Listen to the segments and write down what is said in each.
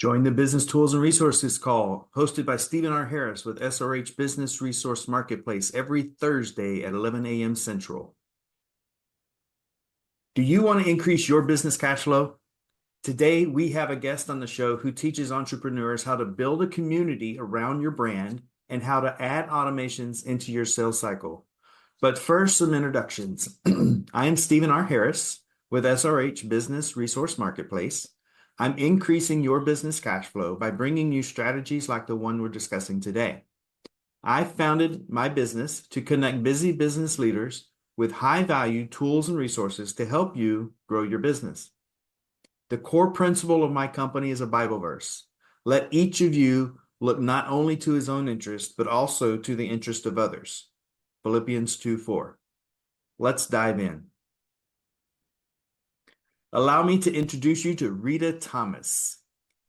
Join the Business Tools and Resources Call, hosted by Stephen R. Harris with SRH Business Resource Marketplace every Thursday at 11 a.m. Central. Do you want to increase your business cash flow? Today, we have a guest on the show who teaches entrepreneurs how to build a community around your brand and how to add automations into your sales cycle. But first, some introductions. I am Stephen R. Harris with SRH Business Resource Marketplace. I'm increasing your business cash flow by bringing you strategies like the one we're discussing today. I founded my business to connect busy business leaders with high-value tools and resources to help you grow your business. The core principle of my company is a Bible verse. Let each of you look not only to his own interest, but also to the interest of others. Philippians 2:4. Let's dive in. Allow me to introduce you to Rita Thomas.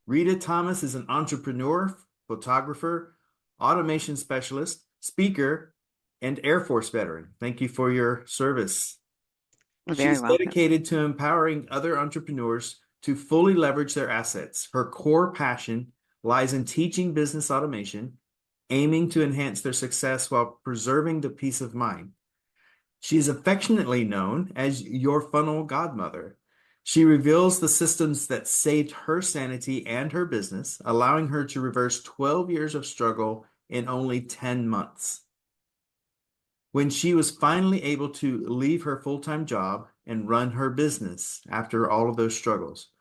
Rita Thomas is an entrepreneur, photographer, automation specialist, speaker, and Air Force veteran. Thank you for your service. You're very She's welcome. dedicated to empowering other entrepreneurs to fully leverage their assets. Her core passion lies in teaching business automation, aiming to enhance their success while preserving the peace of mind. She is affectionately known as your funnel godmother. She reveals the systems that saved her sanity and her business, allowing her to reverse 12 years of struggle in only 10 months. When she was finally able to leave her full-time job and run her business after all of those struggles,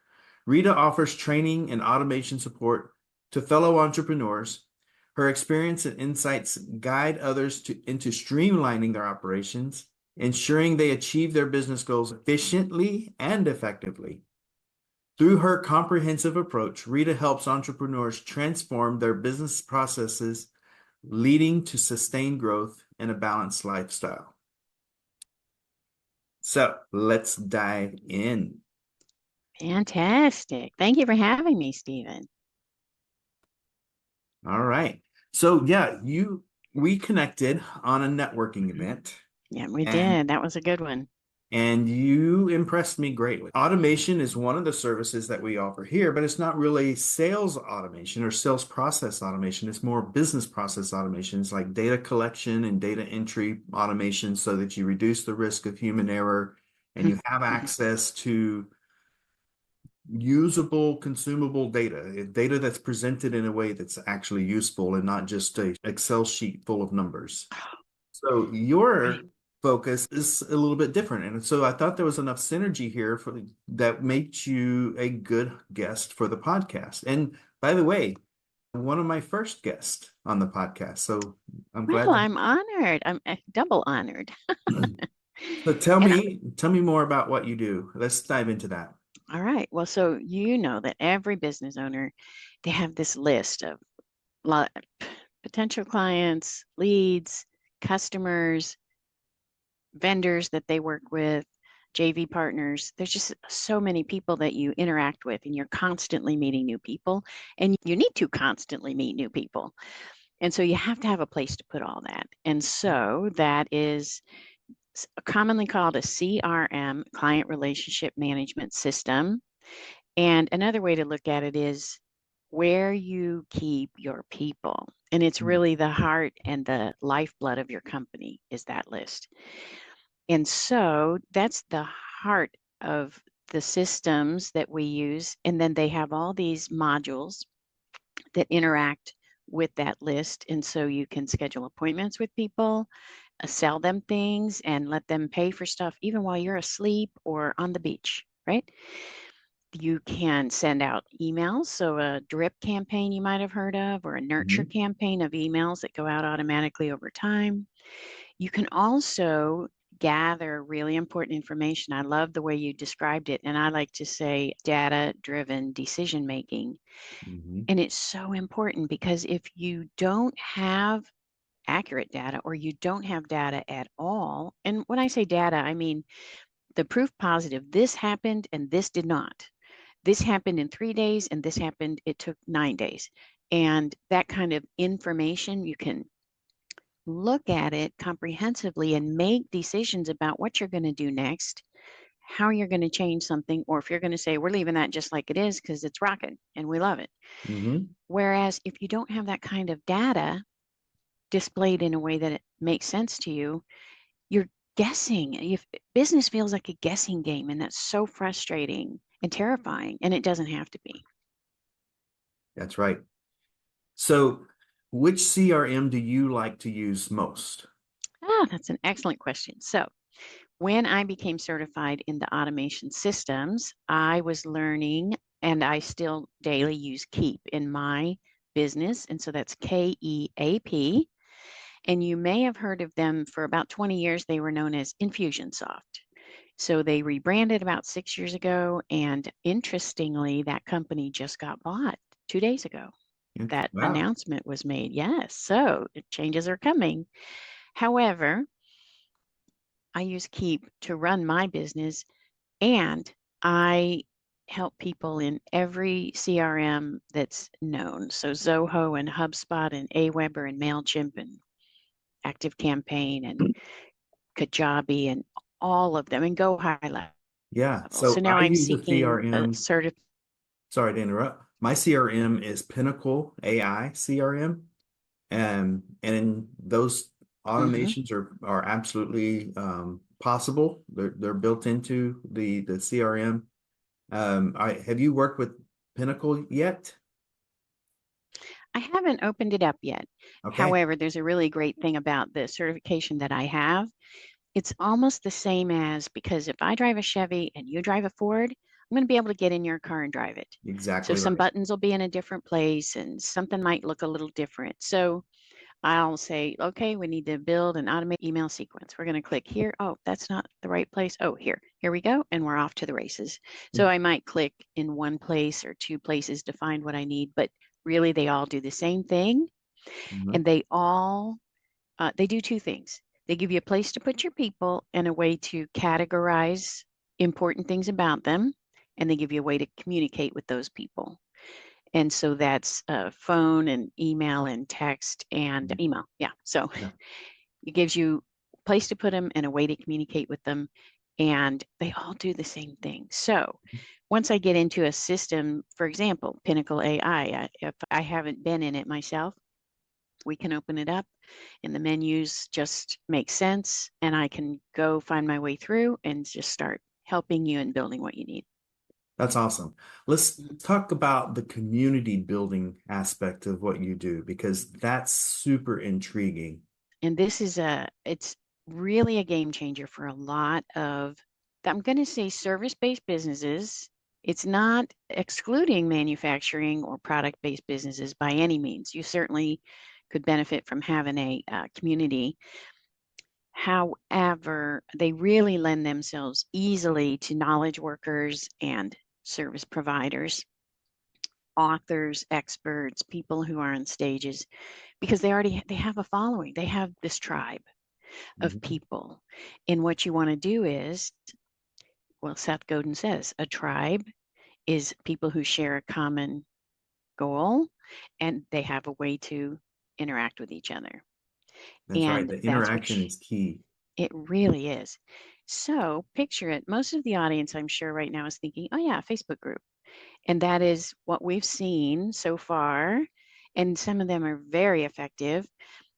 Rita offers training and automation support to fellow entrepreneurs. Her experience and insights guide others into streamlining their operations, ensuring they achieve their business goals efficiently and effectively. Through her comprehensive approach, Rita helps entrepreneurs transform their business processes, leading to sustained growth and a balanced lifestyle. So let's dive in. Fantastic. Thank you for having me, Stephen. All right. So yeah, we connected on a networking event. Yeah, we did. That was a good one. And you impressed me greatly. Automation is one of the services that we offer here, but it's not really sales automation or sales process automation. It's more business process automations like data collection and data entry automation so that you reduce the risk of human error and you have access to usable, consumable data that's presented in a way that's actually useful and not just an Excel sheet full of numbers. So your focus is a little bit different. And so I thought there was enough synergy here that makes you a good guest for the podcast. And by the way, one of my first guests on the podcast. So I'm glad. Well, I'm honored. I'm double honored. So tell me more about what you do. Let's dive into that. All right. Well, so you know that every business owner, they have this list of potential clients, leads, customers, vendors that they work with, JV partners. There's just so many people that you interact with, and you're constantly meeting new people, and you need to constantly meet new people. And so you have to have a place to put all that. And so that is commonly called a CRM, client relationship management system. And another way to look at it is where you keep your people. And it's really the heart and the lifeblood of your company is that list. And so that's the heart of the systems that we use. And then they have all these modules that interact with that list. And so you can schedule appointments with people, sell them things, and let them pay for stuff even while you're asleep or on the beach, right? You can send out emails. So a drip campaign you might have heard of, or a nurture campaign of emails that go out automatically over time. You can also gather really important information. I love the way you described it. And I like to say data-driven decision making. And it's so important because if you don't have accurate data or you don't have data at all, and when I say data, I mean the proof positive, this happened and this did not. This happened in 3 days and this happened, it took 9 days. And that kind of information, you can look at it comprehensively and make decisions about what you're going to do next, how you're going to change something, or if you're going to say, we're leaving that just like it is because it's rocking and we love it. Mm-hmm. Whereas if you don't have that kind of data displayed in a way that it makes sense to you, you're guessing. If business feels like a guessing game, and that's so frustrating and terrifying, and it doesn't have to be. That's right. So, which CRM do you like to use most? That's an excellent question. So, when I became certified in the automation systems, I was learning, and I still daily use Keep in my business. And so that's KEAP. And you may have heard of them. For about 20 years. They were known as Infusionsoft. So they rebranded about 6 years ago. And interestingly, that company just got bought 2 days ago. That Wow. announcement was made. Yes. So changes are coming. However, I use Keep to run my business, and I help people in every CRM that's known. So Zoho and HubSpot and Aweber and MailChimp and ActiveCampaign and Kajabi and all of them, and Go High Level. Yeah. So So now I I'm use a seeking a CRM. Sorry to interrupt. My CRM is Pinnacle AI CRM. And those Mhm. automations are absolutely possible. They're built into the CRM. Have you worked with Pinnacle yet? I haven't opened it up yet. Okay. However, there's a really great thing about the certification that I have. It's almost the same as, because if I drive a Chevy and you drive a Ford, I'm going to be able to get in your car and drive it. So Exactly some right. buttons will be in a different place and something might look a little different. So I'll say, okay, we need to build an automated email sequence. We're going to click here. Oh, that's not the right place. Oh, here we go. And we're off to the races. So I might click in one place or two places to find what I need, but really they all do the same thing. Mhm. And they do two things. They give you a place to put your people and a way to categorize important things about them. And they give you a way to communicate with those people. And so that's phone and email and text and email. Yeah. So Yeah, it gives you a place to put them and a way to communicate with them. And they all do the same thing. So once I get into a system, for example, Pinnacle AI, if I haven't been in it myself, we can open it up and the menus just make sense. And I can go find my way through and just start helping you and building what you need. that's awesome. Let's Mhm. talk about the community building aspect of what you do because that's super intriguing. And it's really a game changer for a lot of, I'm going to say, service-based businesses. It's not excluding manufacturing or product-based businesses by any means. You certainly could benefit from having a community. However, they really lend themselves easily to knowledge workers and service providers, authors, experts, people who are on stages, because they have a following. They have this tribe of Mhm. people. And what you want to do is, well, Seth Godin says, a tribe is people who share a common goal and they have a way to interact with each other. That's right. And The that's what interaction is key. it really is. So picture it. Most of the audience, I'm sure, right now is thinking, oh, yeah, Facebook group. And that is what we've seen so far. And some of them are very effective.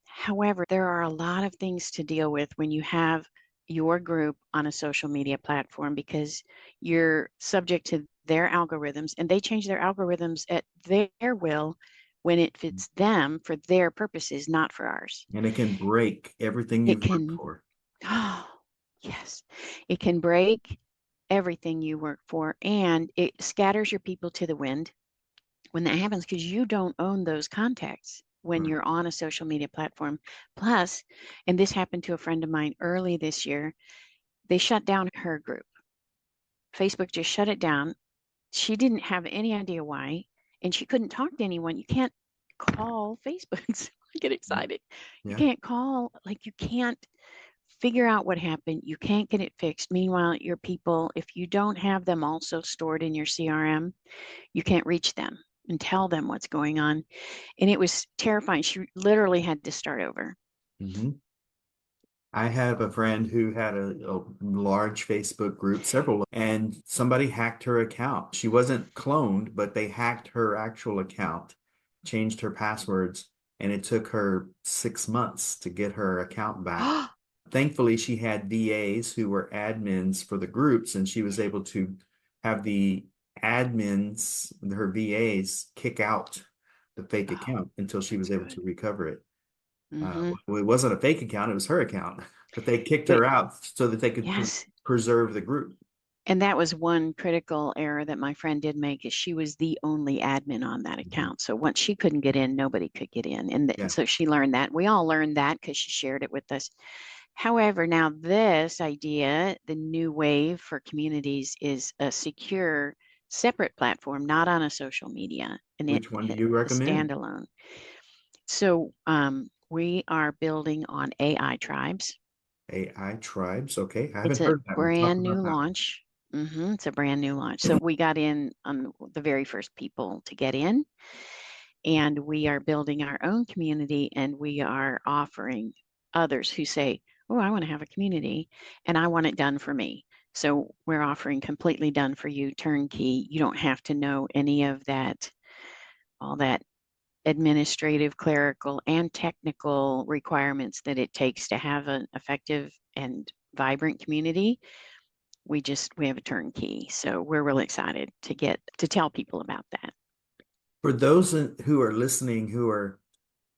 However, there are a lot of things to deal with when you have your group on a social media platform, because you're subject to their algorithms and they change their algorithms at their will when it fits them for their purposes, not for ours. And it can break everything It you've worked can, for. oh, yes, it can break everything you work for, and it scatters your people to the wind when that happens, because you don't own those contacts when Right. you're on a social media platform. Plus, and this happened to a friend of mine early this year, they shut down her group. Facebook just shut it down. She didn't have any idea why, and she couldn't talk to anyone. You can't call Facebook. So I get excited. You Yeah. can't call, like, you can't figure out what happened. You can't get it fixed. Meanwhile, your people, if you don't have them also stored in your CRM, you can't reach them and tell them what's going on. And it was terrifying. She literally had to start over. Hmm. I have a friend who had a large Facebook group, several, and somebody hacked her account. She wasn't cloned, but they hacked her actual account, changed her passwords, and it took her 6 months to get her account back. Thankfully, she had VAs who were admins for the groups, and she was able to have the admins, her VAs, kick out the fake account until she was That's able good. to recover it. Mm-hmm. Well, it wasn't a fake account, it was her account, but they kicked But her out so that they could yes, preserve the group. and that was one critical error that my friend did make is she was the only admin on that Mhm. account. So once she couldn't get in, nobody could get in. And Yeah, so she learned that. We all learned that because she shared it with us. However, now this idea, the new wave for communities is a secure, separate platform, not on a social media, and which one do you a recommend? standalone. So we are building on AI tribes. AI Tribes. Okay, I It's haven't a heard that one. Talk brand about new that one. launch. It's a brand new launch. So we got in on the very first people to get in, and we are building our own community, and we are offering others who say, "Oh, I want to have a community, and I want it done for me." So we're offering completely done for you, turnkey. You don't have to know any of that, all that administrative, clerical, and technical requirements that it takes to have an effective and vibrant community. We have a turnkey. So we're really excited to get to tell people about that. For those who are listening who are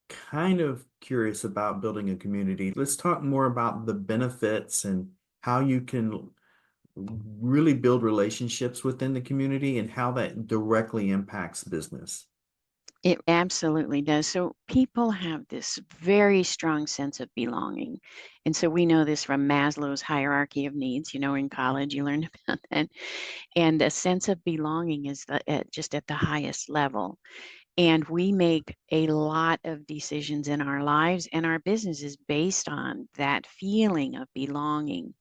kind of curious about building a community, let's talk more about the benefits and how you can really build relationships within the community and how that directly impacts business. It absolutely does. So people have this very strong sense of belonging. And so we know this from Maslow's hierarchy of needs. In college you learned about that. And a sense of belonging is just at the highest level. And we make a lot of decisions in our lives and our business is based on that feeling of belonging.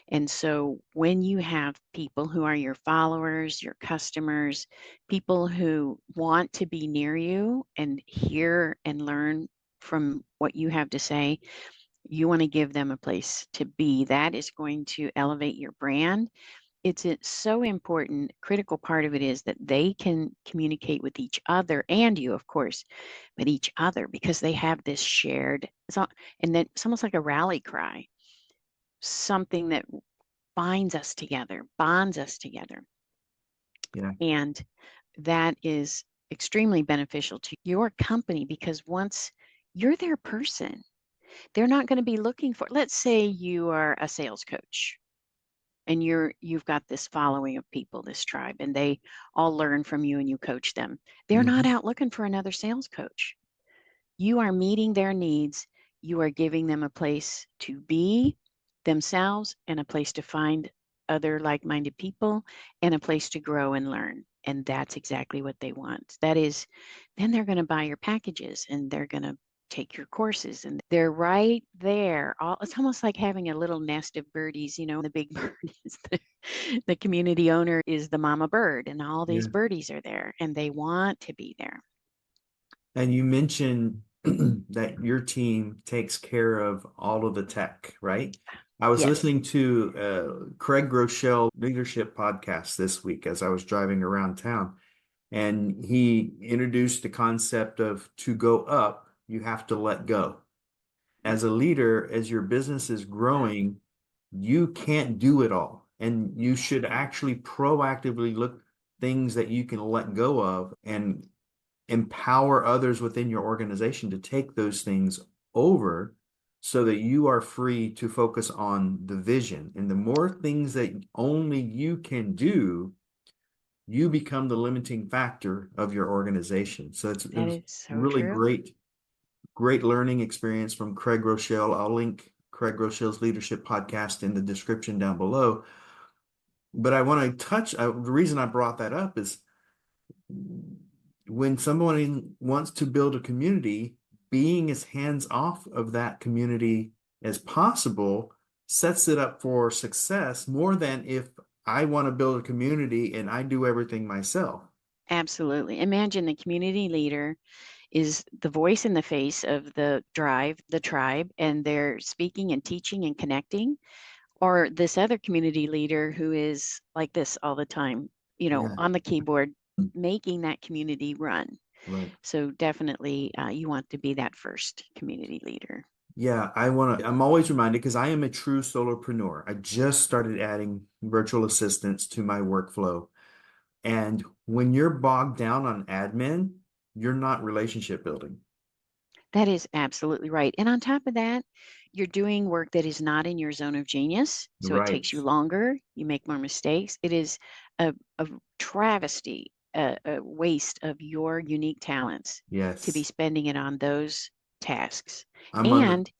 And so when you have people who are your followers, your customers, people who want to be near you and hear and learn from what you have to say, you want to give them a place to be. That is going to elevate your brand. It's so important. Critical part of it is that they can communicate with each other and you, of course, but each other because they have this shared, and then it's almost like a rally cry, something that binds us together, bonds us together. Yeah. And that is extremely beneficial to your company because once you're their person, they're not going to be looking for, let's say you are a sales coach and you've got this following of people, this tribe, and they all learn from you and you coach them. They're not Mhm. out looking for another sales coach. You are meeting their needs. You are giving them a place to be themselves and a place to find other like minded people and a place to grow and learn. And that's exactly what they want. That is, then they're going to buy your packages and they're going to take your courses and they're right there. It's almost like having a little nest of birdies. The big bird is the community owner is the mama bird, and all these Yeah. birdies are there and they want to be there. And you mentioned that your team takes care of all of the tech, right? I was Yes. listening to Craig Groeschel leadership podcast this week as I was driving around town, and he introduced the concept of to go up, you have to let go. As a leader, as your business is growing, you can't do it all. And you should actually proactively look things that you can let go of and empower others within your organization to take those things over so that you are free to focus on the vision. And the more things that only you can do, you become the limiting factor of your organization. So it That was is so really true. great learning experience from Craig Rochelle. I'll link Craig Rochelle's leadership podcast in the description down below. But I want to touch, the reason I brought that up is when someone wants to build a community, being as hands off of that community as possible sets it up for success more than if I want to build a community and I do everything myself. Absolutely. Imagine the community leader is the voice in the face of the tribe, and they're speaking and teaching and connecting, or this other community leader who is like this all the time, Yeah. on the keyboard, making that community run. Right. So definitely you want to be that first community leader. Yeah, I'm always reminded because I am a true solopreneur. I just started adding virtual assistants to my workflow. And when you're bogged down on admin, you're not relationship building. That is absolutely right. And on top of that, you're doing work that is not in your zone of genius. So it Right. takes you longer, you make more mistakes. It is a travesty, a waste of your unique talents to be Yes. spending it on those tasks. I'm on the And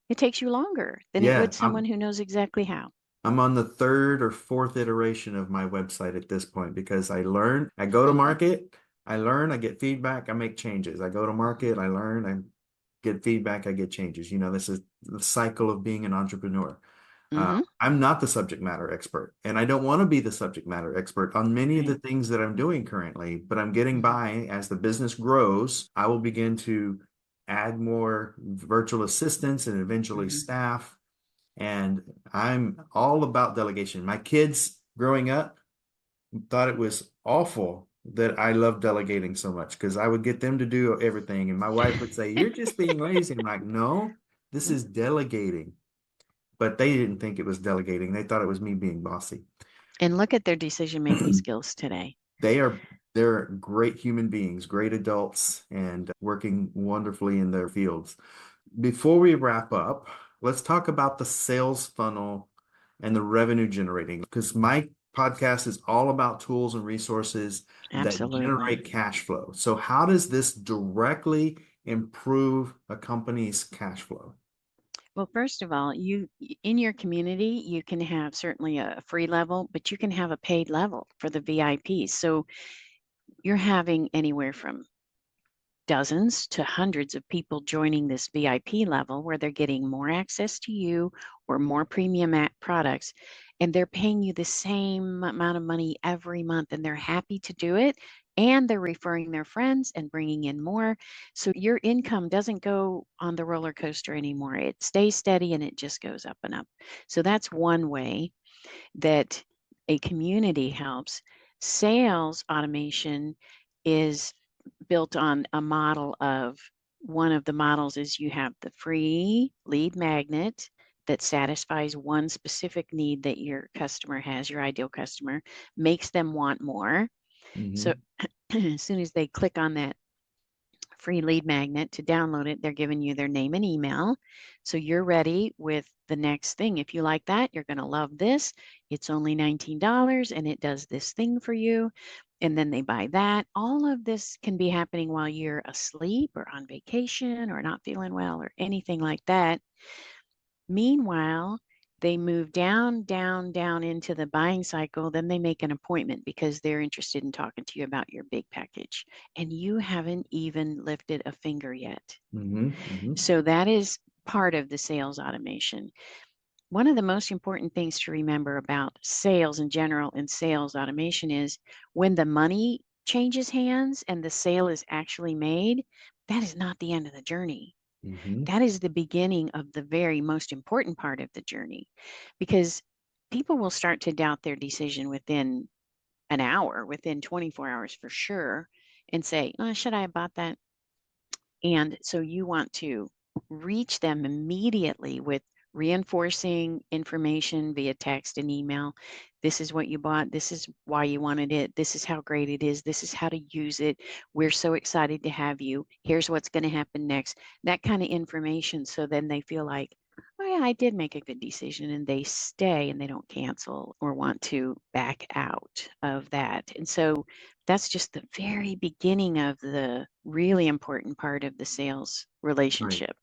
it takes you longer than it yeah, would someone who knows exactly how. I'm on the third or fourth iteration of my website at this point because I learn, I go to Mhm. market, I learn, I get feedback, I make changes. I go to market, I learn, I get feedback, I get changes. This is the cycle of being an entrepreneur. Mhm. I'm not the subject matter expert, and I don't want to be the subject matter expert on many of the Right. things that I'm doing currently, but I'm getting Mhm. by. As the business grows, I will begin to add more virtual assistants and eventually Mhm. staff. And I'm all about delegation. My kids growing up thought it was awful that I love delegating so much because I would get them to do everything. And my wife would say, "You're just being lazy." I'm like, "No, this is delegating." But they didn't think it was delegating. They thought it was me being bossy. And look at their decision-making skills today. They are they're great human beings, great adults, and working wonderfully in their fields. Before we wrap up, let's talk about the sales funnel and the revenue generating, because my podcast is all about tools and resources that Absolutely. generate cash flow. So how does this directly improve a company's cash flow? Well, first of all, you in your community, you can have certainly a free level, but you can have a paid level for the VIPs. So you're having anywhere from dozens to hundreds of people joining this VIP level where they're getting more access to you or more premium products, and they're paying you the same amount of money every month, and they're happy to do it. And they're referring their friends and bringing in more. So your income doesn't go on the roller coaster anymore. It stays steady and it just goes up and up. So that's one way that a community helps. Sales automation is built on a model of one of the models is you have the free lead magnet that satisfies one specific need that your customer has, your ideal customer, makes them want more. So Mhm. as soon as they click on that free lead magnet to download it, they're giving you their name and email. So you're ready with the next thing. If you like that, you're going to love this. It's only $19 and it does this thing for you. And then they buy that. All of this can be happening while you're asleep or on vacation or not feeling well or anything like that. Meanwhile, they move down, down, down into the buying cycle. Then they make an appointment because they're interested in talking to you about your big package. And you haven't even lifted a finger yet. Mhm. Mhm. So that is part of the sales automation. One of the most important things to remember about sales in general and sales automation is when the money changes hands and the sale is actually made, that is not the end of the journey. Mhm. That is the beginning of the very most important part of the journey because people will start to doubt their decision within an hour, within 24 hours for sure, and say, oh, should I have bought that? And so you want to reach them immediately with reinforcing information via text and email. This is what you bought. This is why you wanted it. This is how great it is. This is how to use it. We're so excited to have you. Here's what's going to happen next. That kind of information. So then they feel like, oh, yeah, I did make a good decision. And they stay and they don't cancel or want to back out of that. And so that's just the very beginning of the really important part of the sales Right. relationship.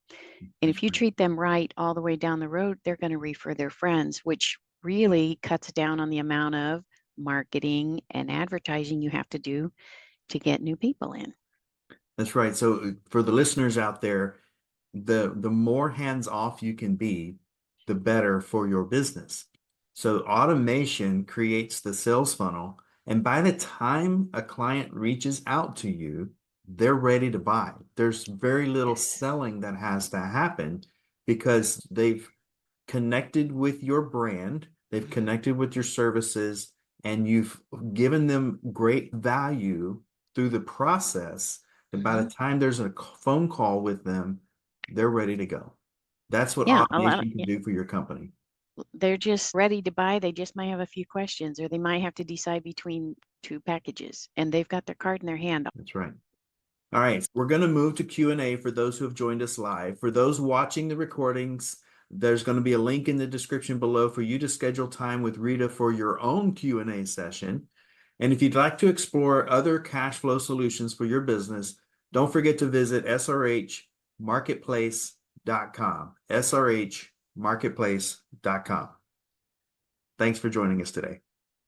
And That's if you right. treat them right all the way down the road, they're going to refer their friends, which really cuts down on the amount of marketing and advertising you have to do to get new people in. That's right. So for the listeners out there, the more hands off you can be, the better for your business. So automation creates the sales funnel. And by the time a client reaches out to you, they're ready to buy. There's very little Yes. selling that has to happen because they've connected with your brand, they've connected with your services, and you've given them great value through the process. And by the time there's a phone call with them, they're ready to go. That's what Yeah, a lot of, automation can do for your company. they're just ready to buy. They just might have a few questions, or they might have to decide between two packages, and they've got their card in their hand. That's right. All right, we're going to move to Q&A for those who have joined us live. For those watching the recordings, there's going to be a link in the description below for you to schedule time with Rita for your own Q&A session. And if you'd like to explore other cash flow solutions for your business, don't forget to visit srhmarketplace.com, srhmarketplace.com. Thanks for joining us today.